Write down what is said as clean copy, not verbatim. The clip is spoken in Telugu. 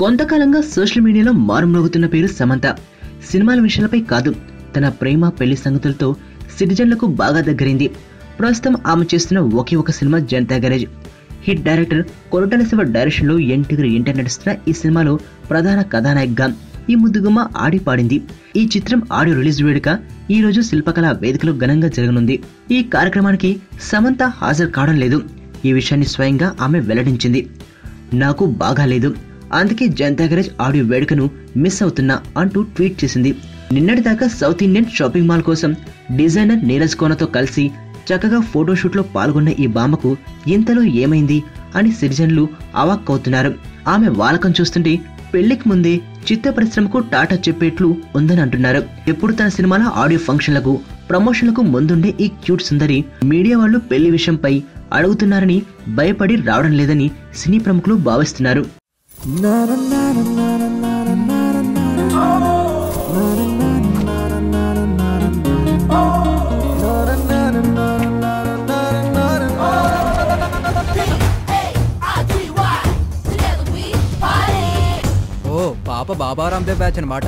కొంతకాలంగా సోషల్ మీడియాలో మారుమ్రోగుతున్న పేరు సమంత. సినిమాల విషయాలపై కాదు, తన ప్రేమ పెళ్లి సంగతులతో సిటిజన్లకు బాగా దగ్గరైంది. ప్రస్తుతం ఆమె చేస్తున్న ఒకే ఒక cinema Janata garage. Hit director Koratala Shiva direction లో ఎన్టీఆర్ నటిస్తున్న ఈ సినిమాలో ప్రధాన కథానాయికగా ఈ ముద్దుగుమ్మ ఆడి పాడింది. ఈ చిత్రం ఆడియో రిలీజ్ వేడుక ఈ రోజు శిల్పకళా వేదికలో ఘనంగా జరగనుంది. ఈ కార్యక్రమానికి సమంత హాజరు కావడం లేదు. ఈ విషయాన్ని స్వయంగా ఆమె వెల్లడించింది. నాకు బాగా లేదు, అందుకే జనతా గ్యారేజ్ ఆడియో వేడుకను మిస్ అవుతున్నా అంటూ ట్వీట్ చేసింది. నిన్నటిదాకా సౌత్ ఇండియన్ షాపింగ్ మాల్ కోసం డిజైనర్ నీరజ్ కోనతో కలిసి చక్కగా ఫోటోషూట్ లో పాల్గొన్న ఈ బామ్మకు ఇంతలో ఏమైంది అని సిటిజన్లు అవాక్కవుతున్నారు. ఆమె వాలకం చూస్తుంటే పెళ్లికి ముందే చిత్ర పరిశ్రమకు టాటా చెప్పేట్లు ఉందని అంటున్నారు. ఎప్పుడు తన సినిమాల ఆడియో ఫంక్షన్లకు ప్రమోషన్లకు ముందుండే ఈ క్యూట్ సుందరి మీడియా వాళ్ళు పెళ్లి విషయంపై అడుగుతున్నారని భయపడి రావడం లేదని సినీ ప్రముఖులు భావిస్తున్నారు. పాప బాబా రామ్దేవ్ బ్యాచ్ అన్నమాట.